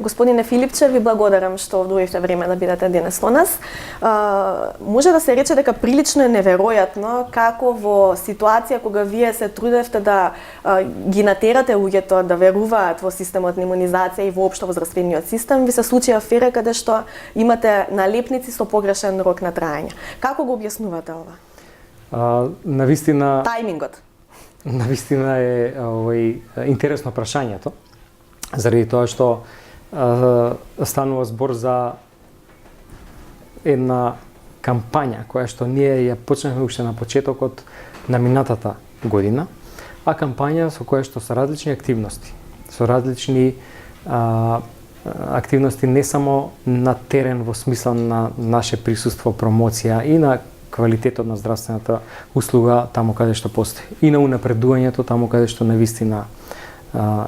Господине Филипче, ви благодарам што одвоивте време да бидете денес со нас. Може да се рече дека прилично е неверојатно како во ситуација кога вие се трудевте да ги натерате луѓето да веруваат во системот на имунизација и воопшто во здравствениот систем, ви се случи афера каде што имате налепници со погрешен рок на траење. Како го објаснувате ова? Навистина тајмингот. Навистина е интересно прашањето, заради тоа што станува збор за една кампања која што ние ја почнахме уште на почетокот на минатата година, а кампања со која што се различни активности, со различни активности не само на терен во смисла на наше присуство, промоција и на квалитетот на здравствената услуга таму каде што постои и на унапредувањето таму каде што навистина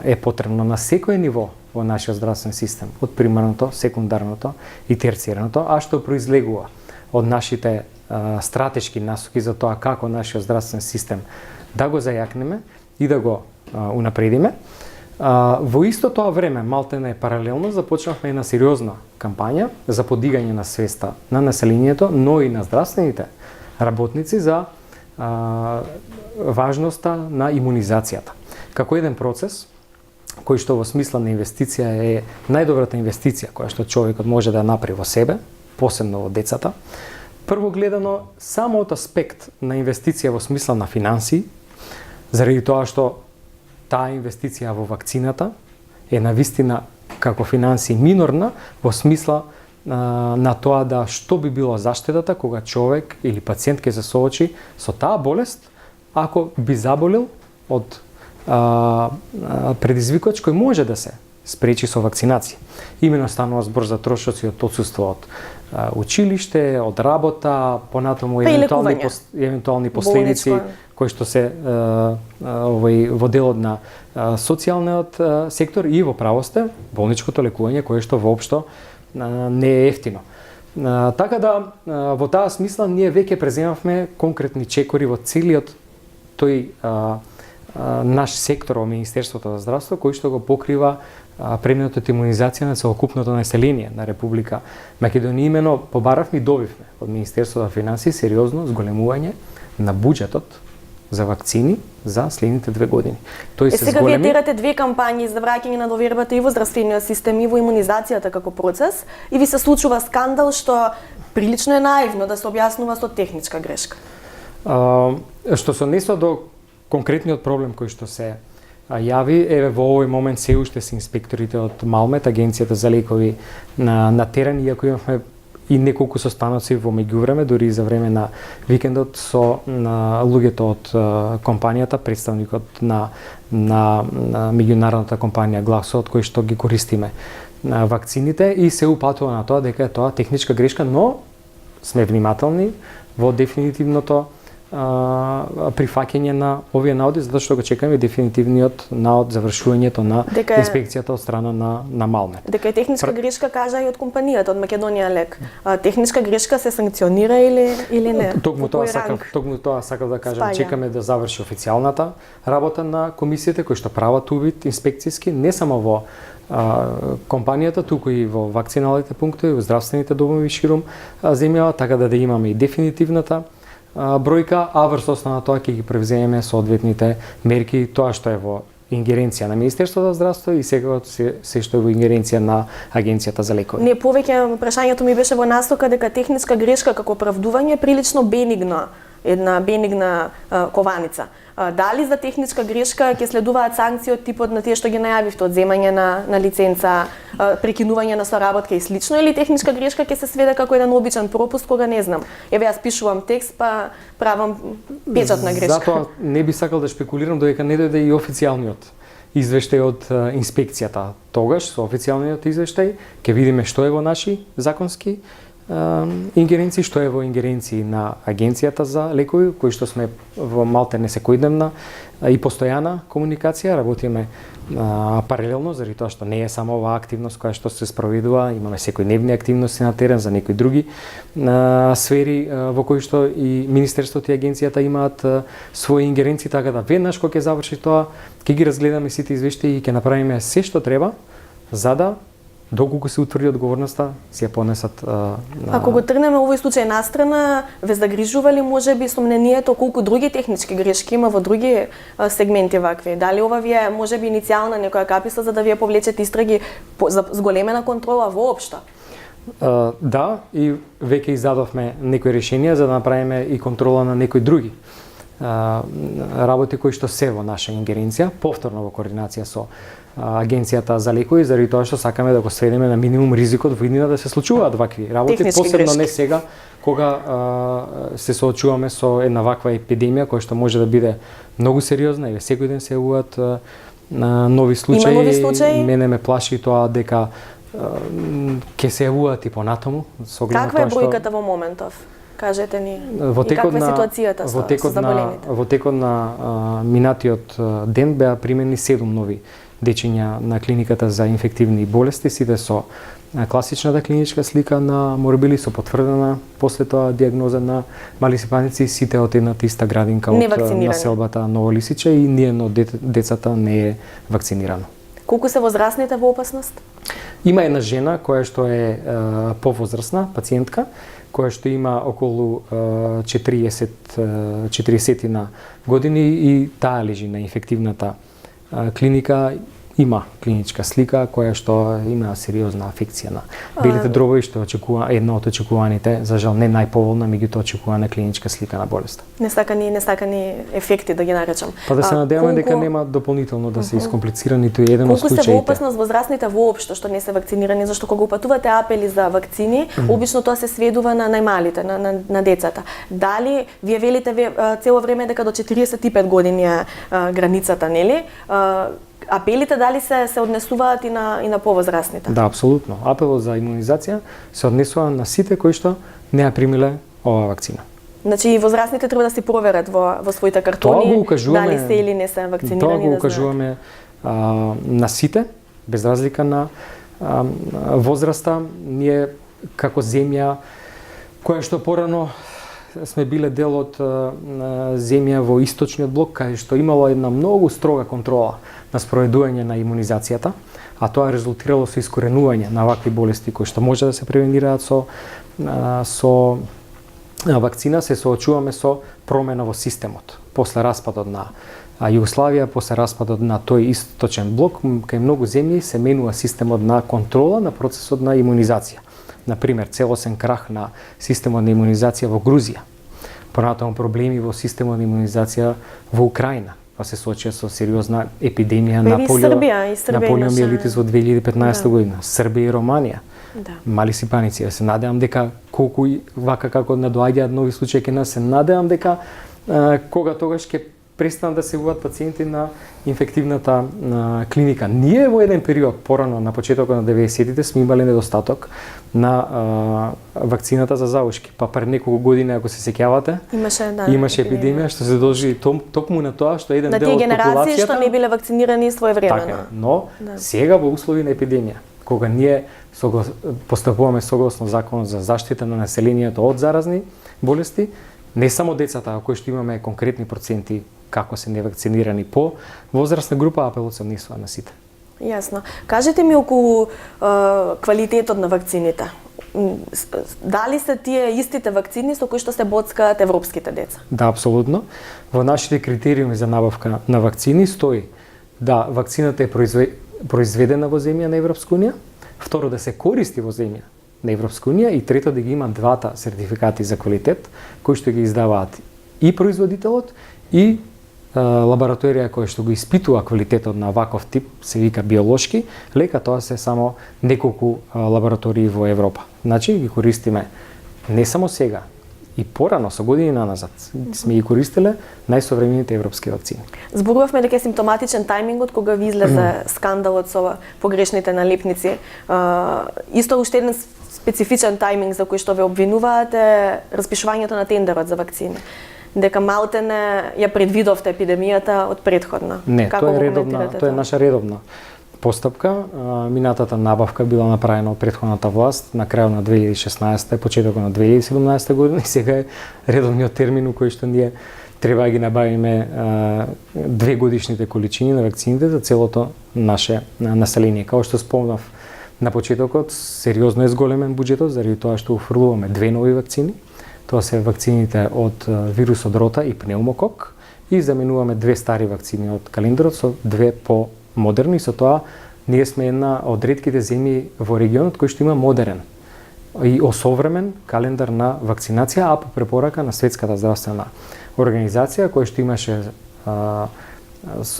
е потребно на секој ниво во нашиот здравствен систем, од примарното, секундарното и терцијарното, а што произлегува од нашите стратешки насоки за тоа како нашиот здравствен систем да го зајакнеме и да го унапредиме. Во исто тоа време, малтене паралелно, започнавме една сериозна кампања за подигање на свеста на населението, но и на здравствените работници за важноста на имунизацијата. Како еден процес кој што во смисла на инвестиција е најдобрата инвестиција која што човекот може да направи во себе, посебно во децата. Прво гледано, само од аспект на инвестиција во смисла на финансии, заради тоа што таа инвестиција во вакцината е навистина како финансии минорна во смисла на тоа да што би било заштедата кога човек или пациент ќе се соочи со таа болест ако би заболел од предизвикач кој може да се спречи со вакцинација. Имено станува збор за трошоци од отсуство од училиште, од работа, понатаму евентуални последици кои што се во делот на социјалниот сектор и во правосте, болничкото лекување кое што воопшто не е ефтино. Така да во таа смисла ние веќе преземавме конкретни чекори во целиот тој наш сектор во Министерството за здравство кој што го покрива преминатата имунизација на целокупното население на Република Македонија. Имено побаравме и добивме од Министерството за финансии сериозно зголемување на буџетот за вакцини за следните 2 години. Тој се сега вие терате 2 кампањи за враќање на довербата и во здравствениот систем и во имунизацијата како процес и ви се случува скандал што прилично е наивно да се објаснува со техничка грешка. Што се однесува до конкретниот проблем кој што се јави, во овој момент се уште се инспекторите од Малмет, Агенцијата за лекови на терен, иако имавме и неколку состаноци во меѓувреме, дури и за време на викендот со луѓето од компанијата, представникот на меѓународната компанија Гласо, од кој што ги користиме вакцините и се упатува на тоа дека е тоа техничка грешка, но сме внимателни во дефинитивното прифаќање на овие наоди, затоа што го чекаме дефинитивниот наод завршувањето на инспекцијата од страна на Малмет. Дека е техничка грешка, кажа и од компанијата, од Македонија Лек. Техничка грешка се санкционира или не? Токму тоа сакав да кажам. Чекаме да заврши официјалната работа на комисиите кои што прават увид инспекцијски, не само во компанијата, туку и во вакциналните пунктови, во здравствените домови ширум земјава, така да имаме и дефинитивната бројка, а врз основа на тоа ќе ги превземеме соодветните мерки, тоа што е во ингеренција на Министерството за здравство и сега се што е во ингеренција на Агенцијата за лекови. Не, повеќе прашањето ми беше во насока дека техничка грешка како оправдување е прилично бенигно, една бенигна кованица. Дали за техничка грешка ќе следуваат санкции од типот на тие што ги најавивте, одземање на лиценца, прекинување на соработка и слично, или техничка грешка ќе се сведе како еден обичен пропуст кога не знам. Еве јас пишувам текст па правам печатна грешка. Затоа не би сакал да шпекулирам додека не дојде и официјалниот извештај од инспекцијата. Тогаш со официјалниот извештај ќе видиме што е во наши законски ингеренции, што е во ингеренции на Агенцијата за лекови, кои што сме во малтене секојдневна и постојана комуникација, работиме паралелно, заради тоа што не е само оваа активност која што се спроведува, имаме секојдневни активности на терен за некои други сфери во кои што и Министерството и Агенцијата имаат своји ингеренции, така да веднаш кога ќе заврши тоа, ќе ги разгледаме сите извештаи и ќе направиме се што треба за да доколку се утврди одговорноста, си ја понесат Ако го тргнеме овој случај настрана, ве загрижува ли можеби сомнението колку други технички грешки има во други сегменти вакви? Дали ова ви е можеби иницијална некоја каписа за да вие повлечете истраги за зголемена контрола воопшто? Да, и веќе издадовме некои решенија за да направиме и контрола на некои други работи кои што се во наша ингеренција, повторно во координација со Агенцијата за лекови, заради тоа што сакаме да го сведеме на минимум ризикот во иднина да се случуваат вакви работи, технички посебно грешки. не сега кога се соочуваме со една ваква епидемија која што може да биде многу сериозна и секој ден се јавуваат нови случаи. Има нови случаи? Мене ме плаши тоа дека ќе се јавуваат и понатаму со оглед на Каква е тоа што бројката во моментов? Кажете ни. во И текот каква е на ситуацијата со заболените? во текот на минатиот ден беа примени 7 нови дечиња на клиниката за инфективни болести, сите со класичната клиничка слика на морбили со потврдена после тоа дијагноза на малисипаници, сите од едната иста градинка од населбата Ново Лисиче и ниедно од децата не е вакцинирано. Колку се возрастните во опасност? Има една жена која што е повозрасна пациентка, која што има околу 40 на години и таа лежи на инфективната клиника, има клиничка слика која што има сериозна афекција на белите дробови, што очекува една од очекуваните, за жал не најповолна, меѓутоа очекувана клиничка слика на болеста. Несакани ефекти да ги наречам. Па да се надеваме дека нема дополнително да се искомплицира ниту еден од случаите. Колку се во опасност возрастните воопшто што не се вакцинирани, зашто кога упатувате апели за вакцини, обично тоа се сведува на најмалите, на децата. Дали вие велите цело време дека до 45 години е границата, нели? Апелите дали се однесуваат и на повозрастните? Да, апсолутно. Апелот за имунизација се однесува на сите кои што не ја примиле оваа вакцина. Значи и возрастните треба да се проверат во своите картони дали се или не се вакцинирани. Тоа го укажуваме на сите, без разлика на возраста. Ние како земја која што порано сме биле дел од земја во источниот блок, каде што имало една многу строга контрола на спроведување на имунизацијата, а тоа резултирало со искоренување на вакви болести кои што може да се превенираат со вакцина, се соочуваме со промена во системот. После распадот на Југославија, после распадот на тој источен блок, кај многу земји се менува системот на контрола на процесот на имунизација. Например, целосен крах на системот на имунизација во Грузија. Понатаму проблеми во системот на имунизација во Украина, па се соочија со сериозна епидемија на полиомиелитис во 2015 година. Србија и Романија. Да. Малисипаници. Се надевам дека колку вака како надоаѓаат нови случаи кај нас, се надевам дека кога тогаш ќе престанат да се јавуваат пациенти на инфективната клиника. Ние во еден период порано на почетокот на 90-тите сме имале недостаток на вакцината за заушки. Па пред неколку години, ако се сеќавате, имаше епидемија што се должи токму на тоа што еден дел од популацијата на тие генерации што не биле вакцинирани своевремено. Така, но сега во услови на епидемија, кога ние постапуваме согласно законот за заштита на населението од заразни болести, не само децата, кои што имаме конкретни проценти како се невакцинирани по возрастна група, апелот се однесува на сите. Јасно. Кажете ми околу квалитетот на вакцините. Дали се тие истите вакцини со кои што се боцкаат европските деца? Да, апсолутно. Во нашите критериуми за набавка на вакцини стои да вакцината е произведена во земја на Европска унија, второ да се користи во земја на Европска унија и трето да ги има двата сертификати за квалитет кои што ги издаваат и производителот и лабораторија која што го испитува квалитетот на ваков тип, се вика биолошки лека, тоа се само неколку лаборатории во Европа. Значи ги користиме не само сега, и порано со години наназад сме ги користеле најсовремените европски вакцини. Зборувавме дека е симптоматичен тајмингот кога ви излезе скандалот со погрешните налепници. Исто уште еден специфичен тајминг за кој што ве обвинуваат е распишувањето на тендерот за вакцини. Дека малтене ја предвидовте епидемијата од предходна. Не, Како тоа е наша редовна постапка. Минатата набавка била направена од предходната власт на крајот на 2016 почетокот на 2017 година и сега е редовниот термин кој што ние треба да ги набавиме 2 годишните количини на вакцините за целото наше население. Како што спомнав На почетокот сериозно е зголемен буџетот заради тоа што уфрлуваме 2 нови вакцини. Тоа се вакцините од вирусот рота и пнеумокок и заменуваме 2 стари вакцини од календарот со 2 по-модерни. Со тоа ние сме една од ретките земји во регионот кој што има модерен и осовремен календар на вакцинација, а по препорака на Светската здравствена организација, која што имаше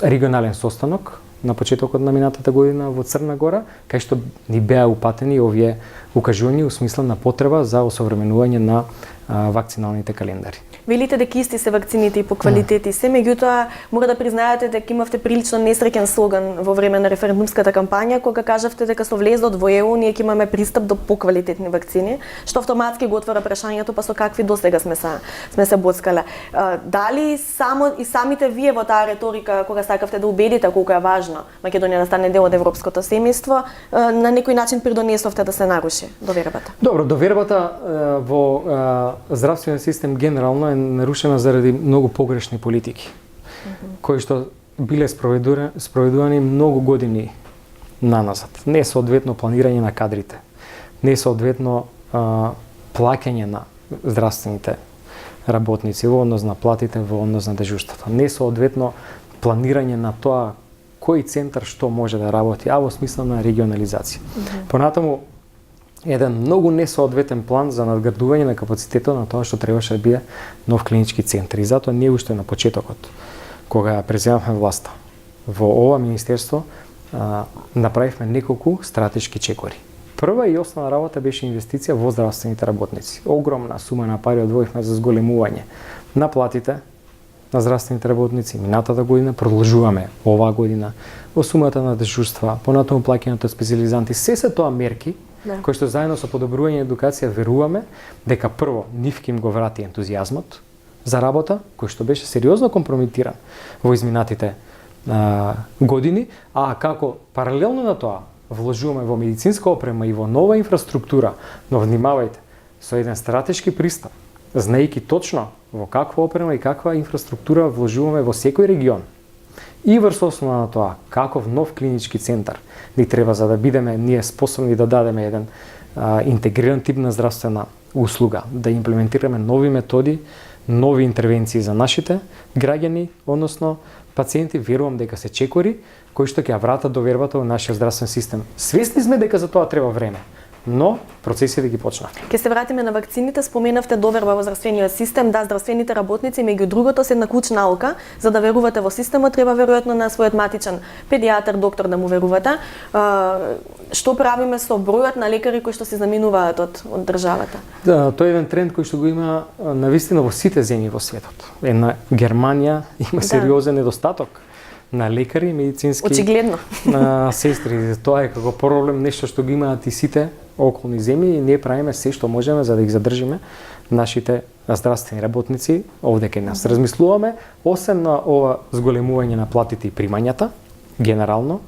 регионален состанок на почетокот на минатата година во Црна Гора, кај што ни беа упатени овие укажувања у смисла на потреба за осовременување на вакциналните календари. Велите дека исти се вакцините и по квалитет и се, меѓутоа мора да признаете дека имавте прилично несреќен слоган во време на референдумската кампања кога кажавте дека со влезот во ЕУ ние ќе имаме пристап до поквалитетни вакцини, што автоматски го отвора прашањето па со какви досега сме се боцкале. Дали самите вие во таа реторика кога сакавте да убедите колку е важно Македонија да стане дел од европското семејство, на некој начин придонесовте да се наруши довербата? Добро, довербата во здравствениот систем генерално е нарушена заради многу погрешни политики, кои што биле спроведувани многу години наназад. Не соодветно планирање на кадрите, не соодветно плаќање на здравствените работници во однос на платите, во однос на дежурствата. Не соодветно планирање на тоа кој центар што може да работи, а во смисла на регионализација. Понатаму, еден многу несоодветен план за надградување на капацитетот на тоа што требаше да биде нов клинички центар. И затоа ние уште на почетокот, кога преземавме власта, во ова министерство направивме неколку стратешки чекори. Прва и основна работа беше инвестиција во здравствените работници. Огромна сума на пари одвоивме за зголемување на платите на здравствените работници. Минатата година продолжуваме оваа година во сумата на дежурства, понатаму плаќањето од специјализанти. Се тоа мерки кои што заедно со подобрување на едукација веруваме дека прво нив ќе им го врати ентузијазмот за работа, кој што беше сериозно компрометиран во изминатите години, а како паралелно на тоа вложуваме во медицинска опрема и во нова инфраструктура, но внимавајте, со еден стратешки пристап, знаејќи точно во каква опрема и каква инфраструктура вложуваме во секој регион. И врз основа на тоа, каков нов клинички центар ни треба за да бидеме ние способни да дадеме еден интегриран тип на здравствена услуга, да имплементираме нови методи, нови интервенции за нашите граѓани, односно пациенти, верувам дека се чекори кои што ќе ја вратат довербата во нашиот здравствен систем. Свесни сме дека за тоа треба време, но процесите ги почна. Ке се вратиме на вакцините, споменавте доверба во здравствениот систем, да, здравствените работници меѓу другото се една клуч наука, за да верувате во системот треба веројатно на својот матичен педијатар, доктор да му верувате. Што правиме со бројот на лекари кои што се заминуваат од државата? Да, тоа е еден тренд кој што го има навистина во сите земји во светот. Една Германија има сериозен недостаток на лекари, медицински очигледно на сестри. Тоа е како проблем, нешто што го имаат и сите околни земји и ние правиме се што можеме за да ги задржиме нашите здравствени работници овде кај нас. Размислуваме освен на ова зголемување на платите и примањата генерално,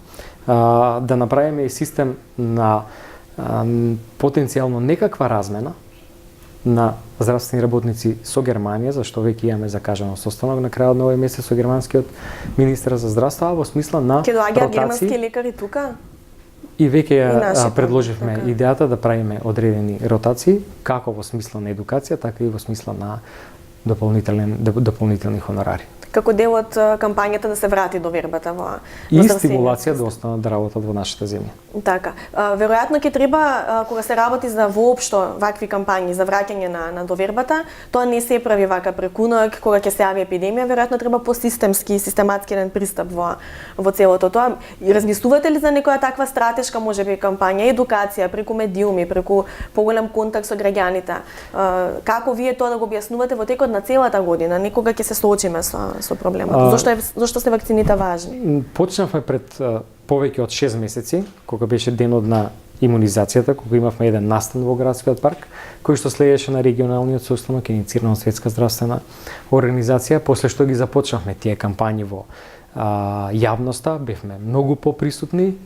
да направиме и систем на потенцијално некаква размена на здравствени работници со Германија, зашто веќе имаме закажано состанок на крајот на овој месец со германскиот министер за здравство, во смисла на ќе доаѓаат германски лекари тука? И веќе предложивме идејата да правиме одредени ротации, како во смисла на едукација, така и во смисла на дополнителни хонорари. Како дел од кампањата да се врати довербата во и стимулација да останат да работат во нашата земја. Така. Веројатно ќе треба кога се работи за воопшто вакви кампањи за враќање на довербата, тоа не се прави вака преку ноќ кога ќе се јави епидемија, веројатно треба посистемски, систематски еден пристап во целото тоа. И размислувате ли за некоја таква стратешка можеби кампања, едукација преку медиуми, преку поголем контакт со граѓаните? Како вие тоа да го објаснувате во текот на целата година? Некога ќе се соочиме со проблемот. Зошто се вакцините важни? Почнавме пред повеќе од 6 месеци, кога беше денот на имунизацијата, кога имавме еден настан во градскиот парк, кој што следеше на регионалниот состанок иницииран од Светска здравствена организација, после што ги започнавме тие кампањи во јавноста, бевме многу поприсутни,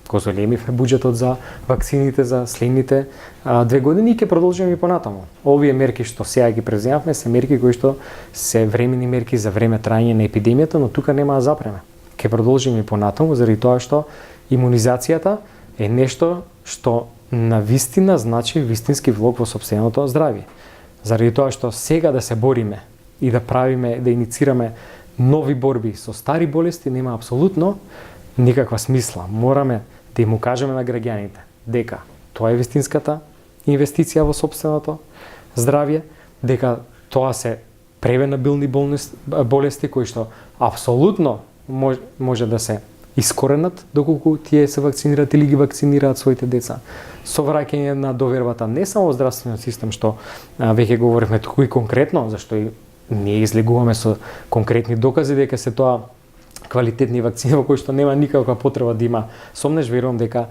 го зголемивме буџетот за вакцините за следните 2 години и ќе продолжиме и понатаму. Овие мерки што сега ги преземавме се мерки кои што се времени мерки за време траење на епидемијата, но тука нема да запреме. Ќе продолжиме и понатаму заради тоа што имунизацијата е нешто што на вистина значи вистински влог во сопственото здравје. Заради тоа што сега да се бориме и да правиме, да иницираме нови борби со стари болести нема апсолутно никаква смисла. Мораме да им кажеме на граѓаните дека тоа е вистинската инвестиција во сопственото здравје, дека тоа се превенабилни болести кои што апсолутно може да се искоренат доколку тие се вакцинираат или ги вакцинираат своите деца. Со враќање на довербата не само во здравствениот систем, што веќе говоревме, туку и конкретно, зашто и ние излегуваме со конкретни докази дека се тоа квалитетни вакцини во кои што нема никаква потреба да има сомнеш, верувам дека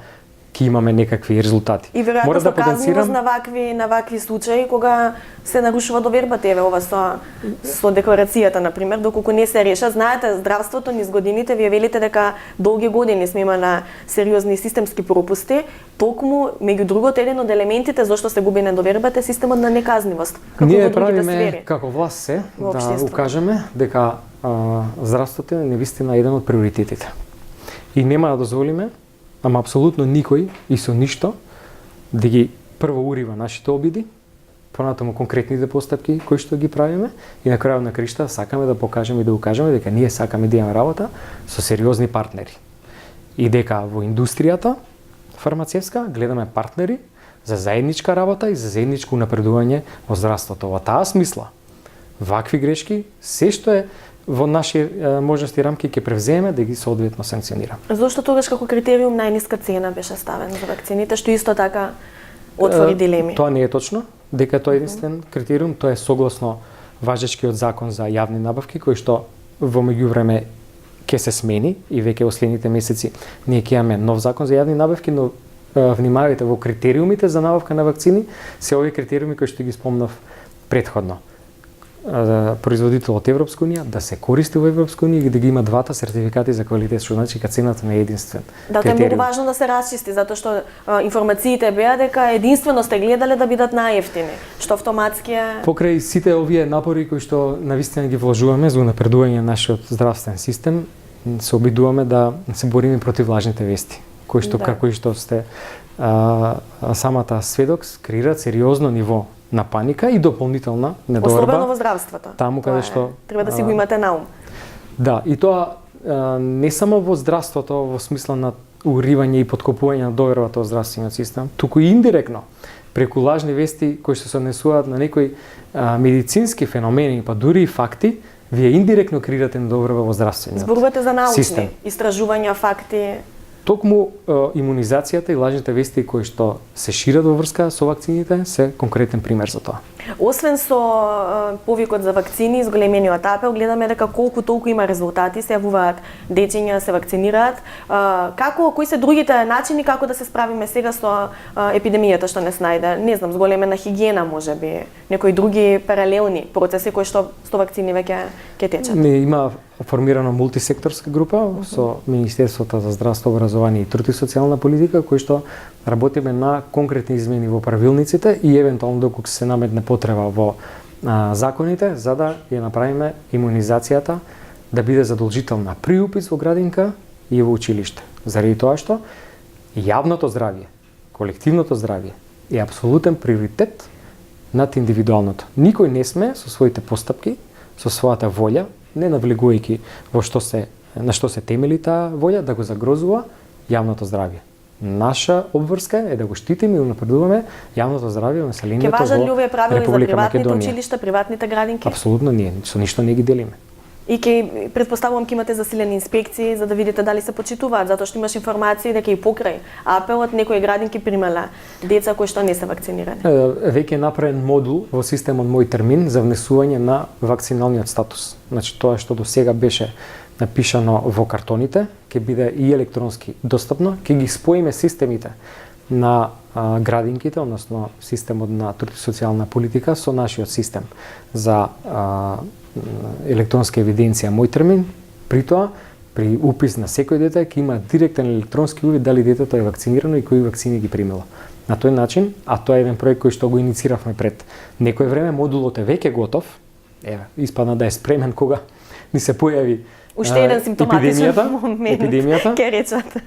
ќе имаме некакви резултати. И веројатно да казнивост на вакви случаи кога се нарушува довербата, еве ова со декларацијата на пример, доколку не се реша, знаете, здравството низ годините вие велите дека долги години сме имале сериозни системски пропусти, токму меѓу другото еден од елементите зашто се губи недовербата е системот на неказнивост. Ние правиме како власт се да укажеме дека здравството е навистина еден од приоритетите. И нема да дозволиме ама апсолутно никој и со ништо да ги прво урива нашите обиди, понатаму конкретните постапки кои што ги правиме и на крајот на кришта сакаме да покажеме и да укажеме дека ние сакаме да имаме работа со сериозни партнери. И дека во индустријата фармацевска гледаме партнери за заедничка работа и за заедничко напредување во здравството. Во таа смисла, вакви грешки, се што е во наши можности рамки ќе превземе да ги соодветно санкционираме. Зошто тогаш како критериум најниска цена беше ставен за вакцините, што исто така отвори дилеми? Тоа не е точно, дека тоа е единствен критериум, тоа е согласно важечкиот закон за јавни набавки, кој што во меѓувреме ќе се смени и веќе во следните месеци ние ќе имаме нов закон за јавни набавки, но внимавајте, во критериумите за набавка на вакцини се овие критериуми кои што ги спомнав претходно. Производител од Европска унија, да се користи во Европска унија и да ги има двата сертификати за квалитет, што значи дека цената не е единствен. Да, тоа е многу важно да се расчисти, затоа што информациите беа дека единствено сте гледале да бидат најевтини, што автоматски е... Покрај сите овие напори кои што навистина ги вложуваме за унапредување на нашиот здравствен систем, се обидуваме да се бориме против лажните вести, кои што како и што сте самата сведок креираат сериозно ниво на паника и дополнителна недоверба. Особено во здравството. Таму каде што треба да си го имате на ум. Да, и тоа не само во здравството во смисла на уривање и подкопување на довербата во здравствениот систем, туку и индиректно преку лажни вести кои што се однесуваат на некои медицински феномени, па дури и факти, вие индиректно креирате недоверба во здравствениот систем. Зборувате за научни истражувања, факти. Токму имунизацијата и лажните вести кои што се шират во врска со вакцините се конкретен пример за тоа. Освен со повикот за вакцини, зголемениот апел, гледаме дека колку толку има резултати, се јавуваат дечиња, се вакцинираат. Кои се другите начини како да се справиме сега со епидемијата што не снајде? Не знам, зголемена хигиена можеби, некои други паралелни процеси кои што со вакцини веќе ќе течат. Има формирана мултисекторска група со Министерството за здравство, образование и труд и социјална политика, кои што работиме на конкретни измени во правилниците и евентуално доколку се наметне потреба во законите за да ја направиме имунизацијата да биде задолжителна при упис во градинка и во училиште. Заради тоа што јавното здравје, колективното здравје е апсолутен приоритет над индивидуалното. Никој не сме со своите постапки, со својата волја, не навлегувајќи на што се темели таа волја, да го загрозува јавното здравје. Наша обврска е да го штитиме и унапредуваме јавното здравје на населението во Република Македонија. Ке важат ли овие правила за приватните училишта, приватните градинки? Апсолутно не, со ништо не ги делиме. И предпоставувам ќе имате засилени инспекции за да видите дали се почитуваат, затоа што имаш информации дека и покрај апелот некои градинки примале деца кои што не се вакцинирани. Веќе е направен модул во системот Мој термин за внесување на вакциналниот статус. Значи тоа што до сега беше напишано во картоните, ќе биде и електронски достапно, ќе ги споиме системите на градинките, односно системот на труд и социјална политика со нашиот систем за електронска евиденција Мој термин. При тоа, при упис на секој дете ќе има директен електронски увид дали детето е вакцинирано и кои вакцини ги примило. На тој начин, а тоа е еден проект кој што го иницииравме пред некој време, модулот е веќе готов. Еве, испадна да е спремен кога ни се појави уште еден симптоматичен момент, епидемијата. Ке речат.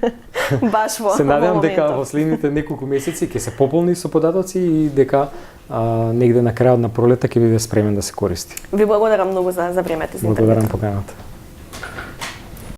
баш во Се надевам дека моментот. во следните неколку месеци ќе се пополни со податоци и дека негде на крајот на пролета ќе биде спремен да се користи. Ви благодарам многу за времето и за Благодарам интервјуто. поканата.